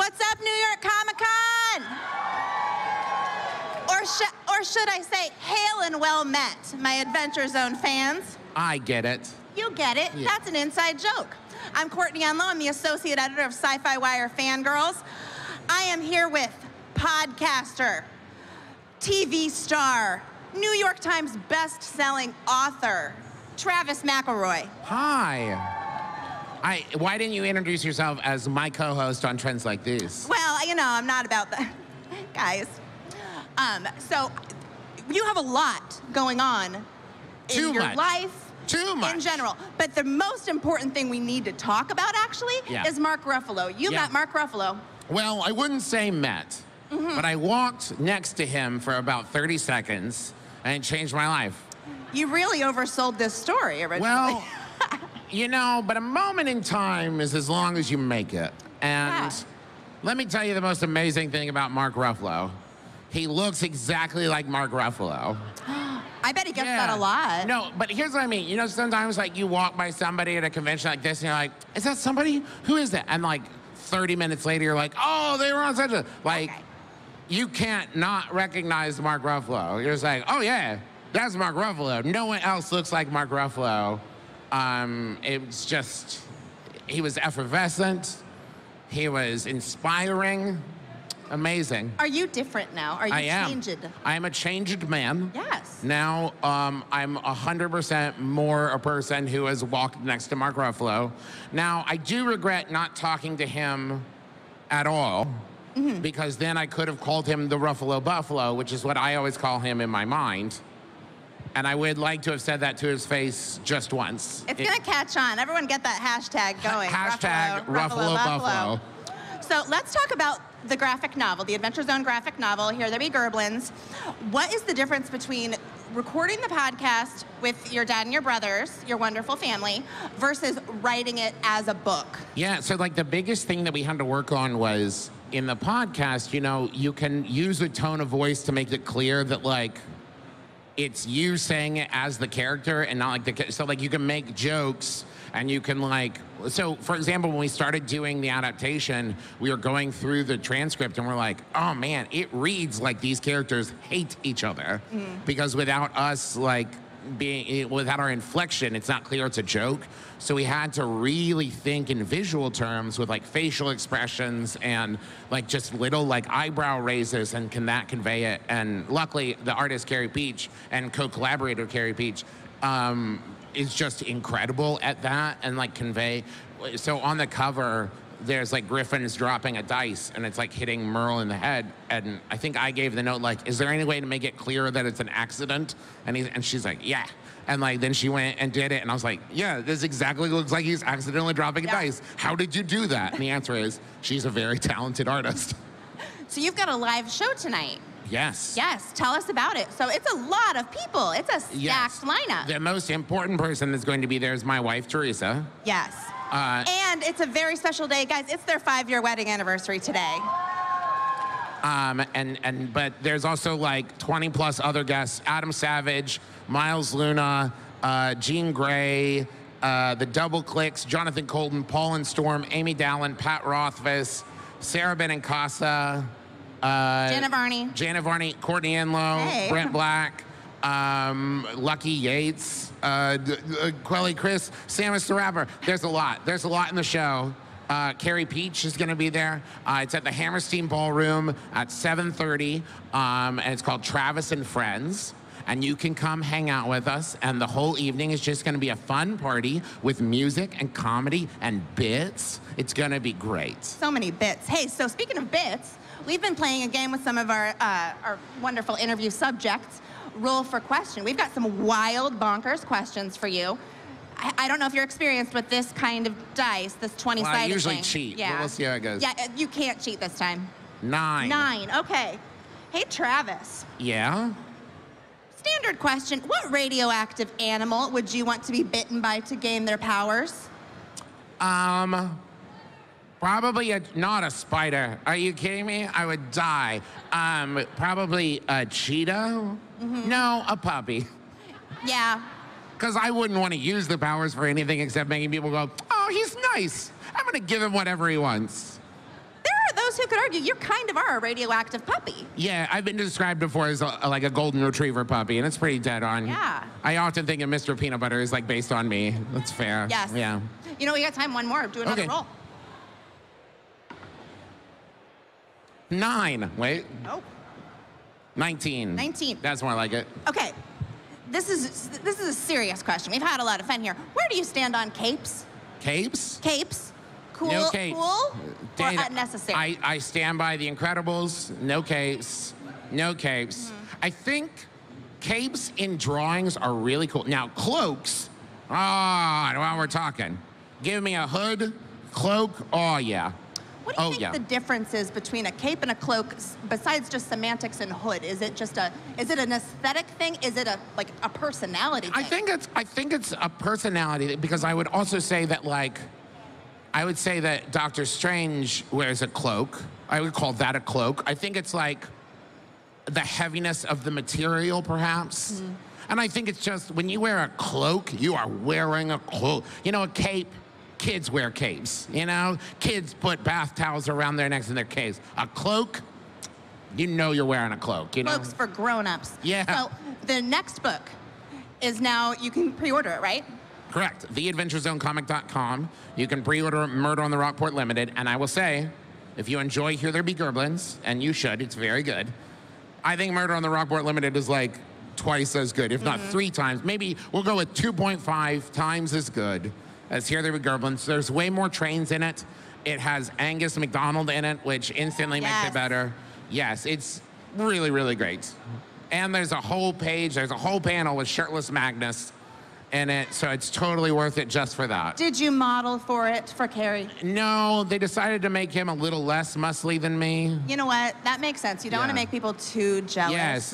What's up, New York Comic-Con? Or should I say, hail and well met, my Adventure Zone fans. I get it. You get it. Yeah. That's an inside joke. I'm Courtney Enlow. I'm the associate editor of SYFY WIRE Fangirls. I am here with podcaster, TV star, New York Times best-selling author, Travis McElroy. Hi. Why didn't you introduce yourself as my co-host on Trends Like These? Well, you know, I'm not about that. Guys. So, you have a lot going on in your life. Too much. In general. But the most important thing we need to talk about, actually, is Mark Ruffalo. You met Mark Ruffalo. Well, I wouldn't say met, but I walked next to him for about 30 seconds, and it changed my life. You really oversold this story originally. Well, you know, but a moment in time is as long as you make it. And let me tell you the most amazing thing about Mark Ruffalo. He looks exactly like Mark Ruffalo. I bet he gets that a lot. No, but here's what I mean. You know, sometimes like you walk by somebody at a convention like this and you're like, is that somebody? Who is that? And like 30 minutes later, you're like, oh, they were on such a, like, you can't not recognize Mark Ruffalo. You're just like, oh yeah, that's Mark Ruffalo. No one else looks like Mark Ruffalo. It was just, he was effervescent. He was inspiring. Amazing. Are you different now? Are you changed? I am a changed man. Yes. Now, I'm 100% more a person who has walked next to Mark Ruffalo. Now, I do regret not talking to him at all, because then I could have called him the ruffalobuffalo, which is what I always call him in my mind. And I would like to have said that to his face just once. It's going to catch on. Everyone get that hashtag going. Hashtag ruffalobuffalo. So let's talk about the graphic novel, the Adventure Zone graphic novel, Here There Be Gerblins. What is the difference between recording the podcast with your dad and your brothers, your wonderful family, versus writing it as a book? Yeah, so like the biggest thing that we had to work on was in the podcast, you know, you can use a tone of voice to make it clear that like, it's you saying it as the character and not like the, so like you can make jokes and you can like, so for example, when we started doing the adaptation, we were going through the transcript and we're like, oh man, it reads like these characters hate each other because without us like without our inflection, it's not clear it's a joke. So we had to really think in visual terms with like facial expressions and like just little like eyebrow raises and can that convey it. And luckily the artist Carrie Peach and co-collaborator Carrie Peach is just incredible at that and like convey. So on the cover, there's like Griffin's dropping a dice and it's like hitting Merle in the head. And I think I gave the note like, is there any way to make it clear that it's an accident? And she's like, yeah. And like, then she went and did it. And I was like, yeah, this exactly looks like he's accidentally dropping a dice. How did you do that? And the answer is, she's a very talented artist. So you've got a live show tonight. Yes. Yes, tell us about it. So it's a lot of people. It's a stacked lineup. The most important person that's going to be there is my wife, Teresa. Yes. And it's a very special day. Guys, it's their 5-year wedding anniversary today. But there's also like 20 plus other guests. Adam Savage, Miles Luna, Jean Grey, the Double Clicks, Jonathan Colton, Paul and Storm, Amy Dallin, Pat Rothfuss, Sarah Benincasa, Janet Varney, Courtney Enlow, Brent Black, Lucky Yates, Quelly Chris, Samus the Rapper. There's a lot. There's a lot in the show. Carrie Peach is going to be there. It's at the Hammerstein Ballroom at 7:30, and it's called Travis and Friends. And you can come hang out with us, and the whole evening is just going to be a fun party with music and comedy and bits. It's going to be great. So many bits. Hey, so speaking of bits, we've been playing a game with some of our wonderful interview subjects. Roll for question. We've got some wild, bonkers questions for you. I don't know if you're experienced with this kind of dice, this 20-sided thing. I usually cheat, but we'll see how it goes. Yeah, you can't cheat this time. 9. 9, okay. Hey, Travis. Yeah? Standard question. What radioactive animal would you want to be bitten by to gain their powers? Probably not a spider. Are you kidding me? I would die. Probably a cheetah? No, a puppy. Yeah. Because I wouldn't want to use the powers for anything except making people go, oh, he's nice. I'm going to give him whatever he wants. There are those who could argue you kind of are a radioactive puppy. Yeah, I've been described before as like a golden retriever puppy, and it's pretty dead on. Yeah. I often think of Mr. Peanut Butter is like based on me. That's fair. Yes. Yeah. You know, we got time, one more. Do another roll. 9. Wait. Oh. 19. 19. That's more like it. Okay. This is a serious question. We've had a lot of fun here. Where do you stand on capes? Capes? Capes. Cool, No capes. cool, Dana, or unnecessary? I stand by The Incredibles. No capes. No capes. I think capes in drawings are really cool. Now, cloaks, well, we're talking. Give me a hood, cloak, oh, yeah. What do you think the difference is between a cape and a cloak, besides just semantics and hood? Is it just is it an aesthetic thing? Is it like a personality thing? I think it's a personality, because I would also say that, like, I would say that Doctor Strange wears a cloak. I would call that a cloak. I think it's like the heaviness of the material, perhaps. And I think it's just, when you wear a cloak, you are wearing a cloak. You know, a cape, kids wear capes, you know? Kids put bath towels around their necks in their capes. A cloak, you know you're wearing a cloak, you know? Cloaks for grown-ups. Yeah. So the next book is now, you can pre-order it, right? Correct. TheAdventureZoneComic.com. You can pre-order Murder on the Rockport Limited. And I will say, if you enjoy Here There Be Gerblins, and you should, it's very good. I think Murder on the Rockport Limited is like twice as good, if not 3 times. Maybe we'll go with 2.5 times as good as Here There Be Gerblins. There's way more trains in it. It has Angus McDonald in it, which instantly makes it better. Yes, it's really, really great. And there's a whole page, there's a whole panel with shirtless Magnus in it, so it's totally worth it just for that. Did you model for it for Carrie? No, they decided to make him a little less muscly than me. You know what? That makes sense. You don't want to make people too jealous. Yes,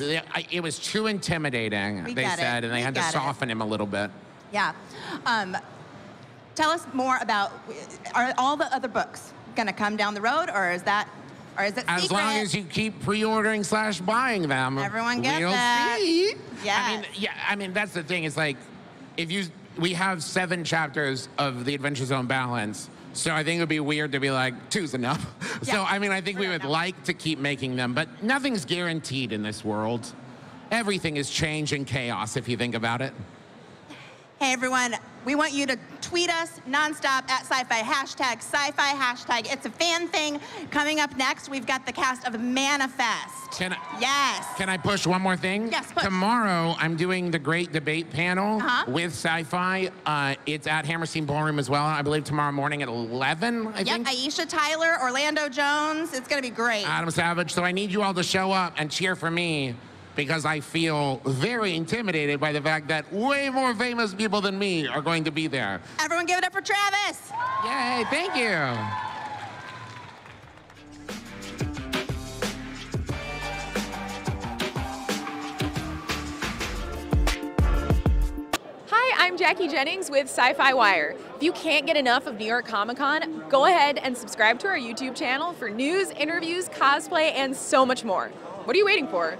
it was too intimidating, they said, and they had to soften him a little bit. Yeah. Tell us more about, are all the other books gonna come down the road, or is it As long as you keep pre-ordering / buying them. Everyone get we'll that. See. Yes. I mean, that's the thing. It's like, we have 7 chapters of the Adventure Zone balance, so I think it would be weird to be like, 2's enough. Yeah. So, I mean, I think we would like to keep making them, but nothing's guaranteed in this world. Everything is change and chaos, if you think about it. Hey, everyone. We want you to tweet us nonstop at SYFY, #SYFY, #. It's a fan thing. Coming up next, we've got the cast of Manifest. Yes. Can I push one more thing? Yes, push. Tomorrow, I'm doing the Great Debate panel with SYFY. It's at Hammerstein Ballroom as well, I believe tomorrow morning at 11, I think. Aisha Tyler, Orlando Jones. It's going to be great. Adam Savage. So I need you all to show up and cheer for me, because I feel very intimidated by the fact that way more famous people than me are going to be there. Everyone give it up for Travis. Yay, thank you. Hi, I'm Jackie Jennings with SYFY WIRE. If you can't get enough of New York Comic Con, go ahead and subscribe to our YouTube channel for news, interviews, cosplay, and so much more. What are you waiting for?